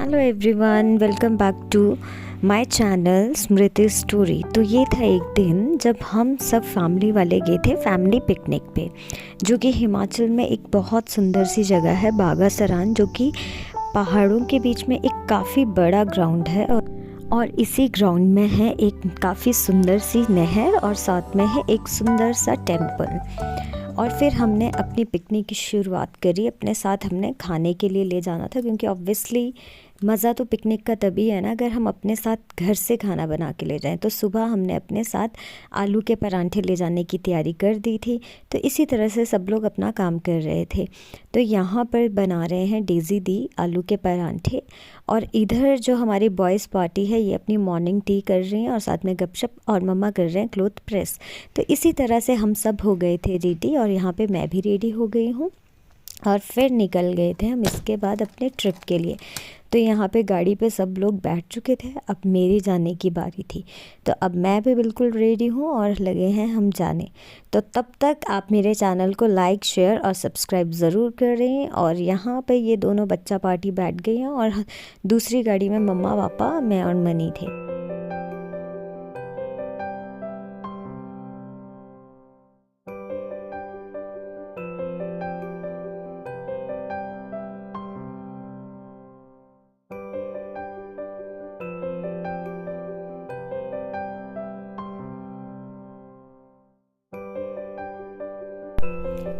Hello everyone, welcome back to my channel Smriti story. तो ये था एक दिन जब हम सब फैमिली वाले गए थे फैमिली पिकनिक पे, जो कि हिमाचल में एक बहुत सुंदर सी जगह है बागासरान, जो कि पहाड़ों के बीच में एक काफ़ी बड़ा ग्राउंड है। और इसी ग्राउंड में है एक काफ़ी सुंदर सी नहर और साथ में है एक सुंदर सा टेम्पल। और फिर हमने अपनी पिकनिक की शुरुआत करी। अपने साथ हमने खाने के लिए ले जाना था, क्योंकि ऑब्वियसली मज़ा तो पिकनिक का तभी है ना अगर हम अपने साथ घर से खाना बना के ले जाएं। तो सुबह हमने अपने साथ आलू के परांठे ले जाने की तैयारी कर दी थी। तो इसी तरह से सब लोग अपना काम कर रहे थे। तो यहाँ पर बना रहे हैं डेज़ी दी आलू के परांठे, और इधर जो हमारी बॉयज़ पार्टी है ये अपनी मॉर्निंग टी कर रही हैं और साथ में गपशप, और मम्मा कर रहे हैं क्लोथ प्रेस। तो इसी तरह से हम सब हो गए थे रेडी, और यहाँ पे मैं भी रेडी हो गई हूँ। और फिर निकल गए थे हम इसके बाद अपने ट्रिप के लिए। तो यहाँ पे गाड़ी पे सब लोग बैठ चुके थे, अब मेरी जाने की बारी थी। तो अब मैं भी बिल्कुल रेडी हूँ और लगे हैं हम जाने। तो तब तक आप मेरे चैनल को लाइक, शेयर और सब्सक्राइब ज़रूर करें। और यहाँ पे ये दोनों बच्चा पार्टी बैठ गई हैं, और दूसरी गाड़ी में मम्मा, पापा, मैं और मनी थे।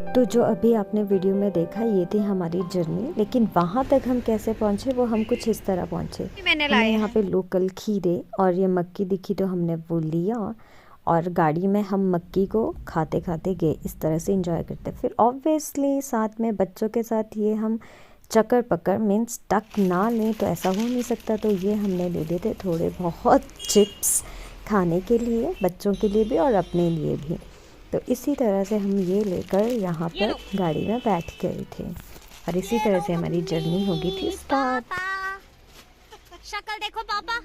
तो जो अभी आपने वीडियो में देखा ये थी हमारी जर्नी, लेकिन वहाँ तक हम कैसे पहुँचे वो हम कुछ इस तरह पहुँचे। हमें यहाँ पे लोकल खीरे और ये मक्की दिखी तो हमने वो लिया, और गाड़ी में हम मक्की को खाते खाते गए, इस तरह से एंजॉय करते। फिर ऑब्वियसली साथ में बच्चों के साथ ये हम चक्कर पकड़ मीन्स टक ना लें तो ऐसा हो नहीं सकता। तो ये हमने ले लिए थे थोड़े बहुत चिप्स खाने के लिए, बच्चों के लिए भी और अपने लिए भी। तो इसी तरह से हम ये लेकर यहाँ पर गाड़ी में बैठ गए थे, और इसी तरह से हमारी जर्नी हो गई थी स्टार्ट। शक्ल देखो पापा।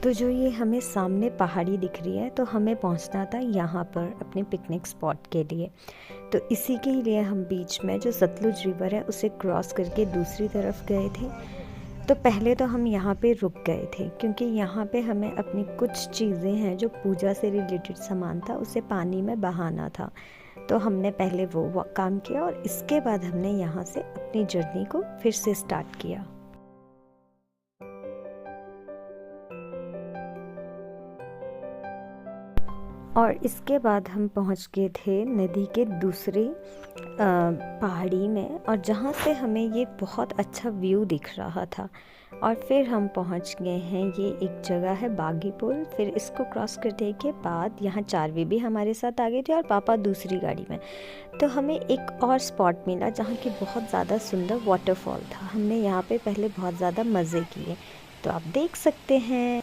तो जो ये हमें सामने पहाड़ी दिख रही है, तो हमें पहुंचना था यहाँ पर अपने पिकनिक स्पॉट के लिए। तो इसी के लिए हम बीच में जो सतलुज रिवर है उसे क्रॉस करके दूसरी तरफ गए थे। तो पहले तो हम यहाँ पे रुक गए थे, क्योंकि यहाँ पे हमें अपनी कुछ चीज़ें हैं जो पूजा से रिलेटेड सामान था उसे पानी में बहाना था। तो हमने पहले वो काम किया, और इसके बाद हमने यहाँ से अपनी जर्नी को फिर से स्टार्ट किया। और इसके बाद हम पहुँच गए थे नदी के दूसरे पहाड़ी में, और जहाँ से हमें ये बहुत अच्छा व्यू दिख रहा था। और फिर हम पहुँच गए हैं, ये एक जगह है बागी पुल। फिर इसको क्रॉस करने के बाद यहाँ चारवी भी हमारे साथ आ गए थे, और पापा दूसरी गाड़ी में। तो हमें एक और स्पॉट मिला जहाँ की बहुत ज़्यादा सुंदर वाटरफॉल था। हमने यहाँ पे पहले बहुत ज़्यादा मज़े किए, तो आप देख सकते हैं।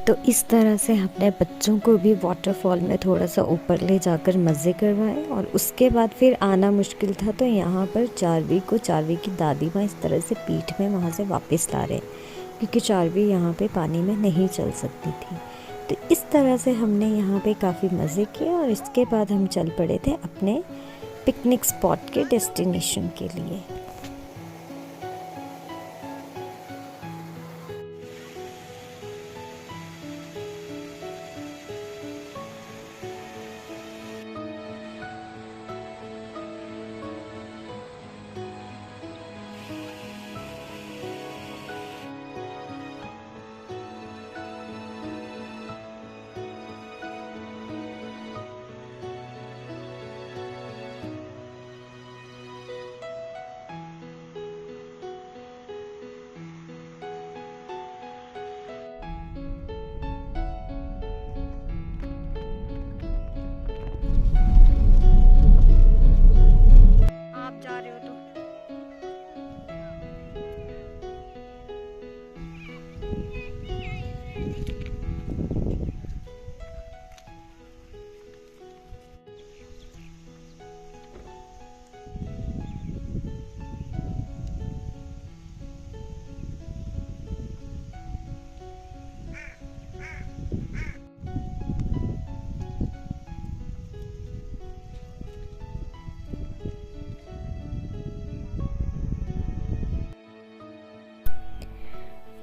तो इस तरह से हमने बच्चों को भी वाटरफॉल में थोड़ा सा ऊपर ले जाकर मज़े करवाए, और उसके बाद फिर आना मुश्किल था। तो यहाँ पर चारवी की दादी माँ इस तरह से पीठ में वहाँ से वापस ला रहे, क्योंकि चारवी यहाँ पे पानी में नहीं चल सकती थी। तो इस तरह से हमने यहाँ पे काफ़ी मज़े किए, और इसके बाद हम चल पड़े थे अपने पिकनिक स्पॉट के डेस्टिनेशन के लिए।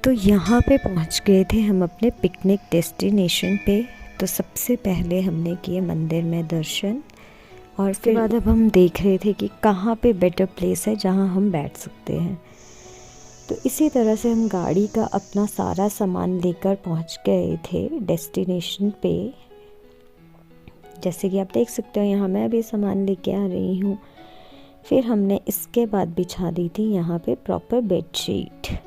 तो यहाँ पे पहुँच गए थे हम अपने पिकनिक डेस्टिनेशन पे। तो सबसे पहले हमने किए मंदिर में दर्शन, और फिर बाद अब हम देख रहे थे कि कहाँ पे बेटर प्लेस है जहाँ हम बैठ सकते हैं। तो इसी तरह से हम गाड़ी का अपना सारा सामान लेकर पहुँच गए थे डेस्टिनेशन पे। जैसे कि आप देख सकते हो यहाँ मैं भी सामान लेके आ रही हूँ। फिर हमने इसके बाद बिछा दी थी यहाँ पे प्रॉपर बेडशीट,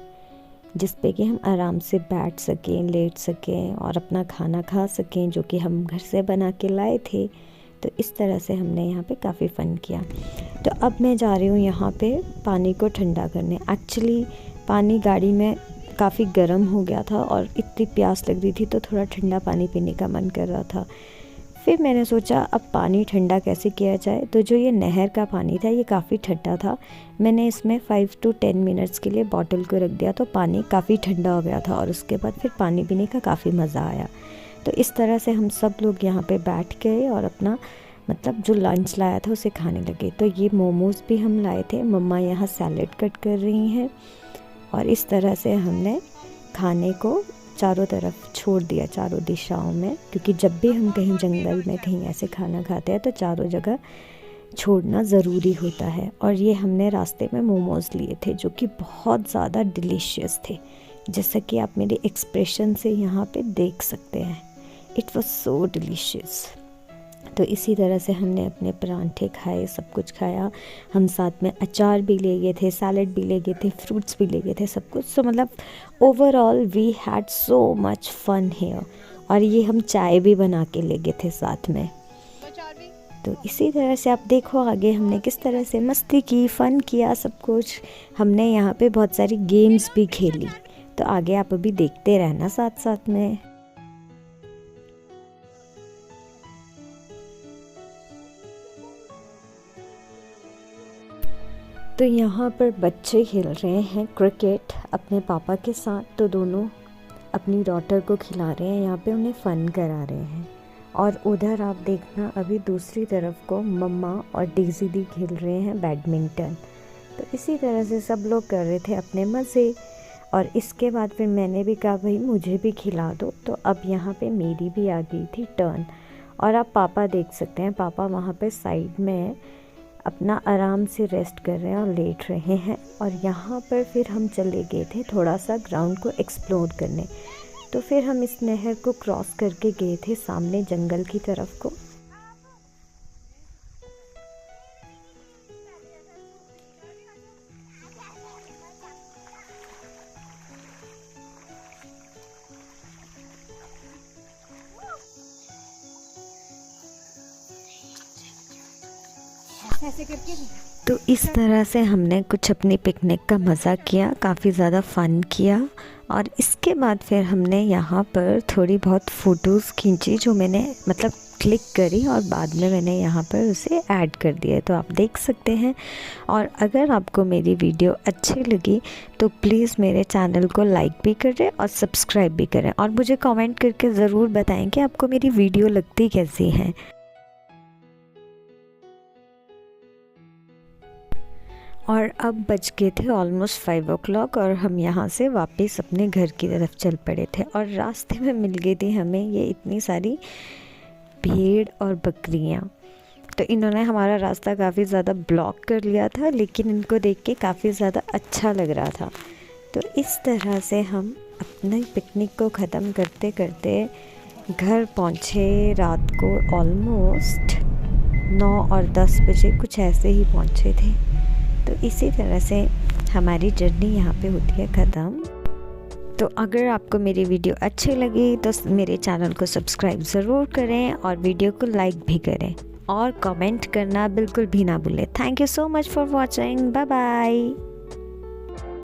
जिस पे कि हम आराम से बैठ सकें, लेट सकें और अपना खाना खा सकें, जो कि हम घर से बना के लाए थे। तो इस तरह से हमने यहाँ पे काफ़ी फ़न किया। तो अब मैं जा रही हूँ यहाँ पे पानी को ठंडा करने। एक्चुअली पानी गाड़ी में काफ़ी गर्म हो गया था और इतनी प्यास लग रही थी, तो थोड़ा ठंडा पानी पीने का मन कर रहा था। फिर मैंने सोचा अब पानी ठंडा कैसे किया जाए। तो जो ये नहर का पानी था ये काफ़ी ठंडा था। मैंने इसमें 5 to 10 मिनट्स के लिए बॉटल को रख दिया, तो पानी काफ़ी ठंडा हो गया था और उसके बाद फिर पानी पीने का काफ़ी मज़ा आया। तो इस तरह से हम सब लोग यहाँ पे बैठ गए और अपना मतलब जो लंच लाया था उसे खाने लगे। तो ये मोमोज़ भी हम लाए थे, मम्मा यहाँ सैलेड कट कर रही हैं, और इस तरह से हमने खाने को चारों तरफ छोड़ दिया, चारों दिशाओं में, क्योंकि जब भी हम कहीं जंगल में कहीं ऐसे खाना खाते हैं तो चारों जगह छोड़ना ज़रूरी होता है। और ये हमने रास्ते में मोमोज़ लिए थे जो कि बहुत ज़्यादा डिलीशियस थे, जैसा कि आप मेरे एक्सप्रेशन से यहाँ पे देख सकते हैं। It was so delicious. तो इसी तरह से हमने अपने परांठे खाए, सब कुछ खाया। हम साथ में अचार भी ले गए थे, सैलेड भी ले गए थे, फ्रूट्स भी ले गए थे, सब कुछ। सो मतलब overall we had so much fun here. और ये हम चाय भी बना के ले गए थे साथ में। तो इसी तरह से आप देखो आगे हमने किस तरह से मस्ती की, फ़न किया, सब कुछ। हमने यहाँ पे बहुत सारी गेम्स भी खेली। तो आगे आप अभी देखते रहना साथ साथ में। तो यहाँ पर बच्चे खेल रहे हैं क्रिकेट अपने पापा के साथ। तो दोनों अपनी डॉटर को खिला रहे हैं, यहाँ पे उन्हें फ़न करा रहे हैं। और उधर आप देखना अभी दूसरी तरफ को मम्मा और डेज़ी दी खेल रहे हैं बैडमिंटन। तो इसी तरह से सब लोग कर रहे थे अपने मज़े। और इसके बाद फिर मैंने भी कहा भाई मुझे भी खिला दो। तो अब यहाँ पे मेरी भी आ गई थी टर्न। और आप पापा देख सकते हैं, पापा वहाँ पे साइड में अपना आराम से रेस्ट कर रहे हैं और लेट रहे हैं। और यहाँ पर फिर हम चले गए थे थोड़ा सा ग्राउंड को एक्सप्लोर करने। तो फिर हम इस नहर को क्रॉस करके गए थे सामने जंगल की तरफ को। ऐसे करके तो इस तरह से हमने कुछ अपनी पिकनिक का मज़ा किया, काफ़ी ज़्यादा फ़न किया। और इसके बाद फिर हमने यहाँ पर थोड़ी बहुत फ़ोटोज़ खींची जो मैंने मतलब क्लिक करी, और बाद में मैंने यहाँ पर उसे ऐड कर दिया, तो आप देख सकते हैं। और अगर आपको मेरी वीडियो अच्छी लगी तो प्लीज़ मेरे चैनल को लाइक भी करें और सब्सक्राइब भी करें, और मुझे कमेंट करके ज़रूर बताएं कि आपको मेरी वीडियो लगती कैसी है। और अब बज गए थे ऑलमोस्ट 5 o'clock और हम यहाँ से वापस अपने घर की तरफ चल पड़े थे। और रास्ते में मिल गई थी हमें ये इतनी सारी भेड़ और बकरियाँ। तो इन्होंने हमारा रास्ता काफ़ी ज़्यादा ब्लॉक कर लिया था, लेकिन इनको देख के काफ़ी ज़्यादा अच्छा लग रहा था। तो इस तरह से हम अपने पिकनिक को ख़त्म करते करते घर पहुँचे रात को ऑलमोस्ट 9 और 10 बजे कुछ ऐसे ही पहुँचे थे। तो इसी तरह से हमारी जर्नी यहाँ पे होती है ख़त्म। तो अगर आपको मेरी वीडियो अच्छी लगी तो मेरे चैनल को सब्सक्राइब ज़रूर करें और वीडियो को लाइक भी करें और कमेंट करना बिल्कुल भी ना भूलें। Thank you so much for watching. Bye bye.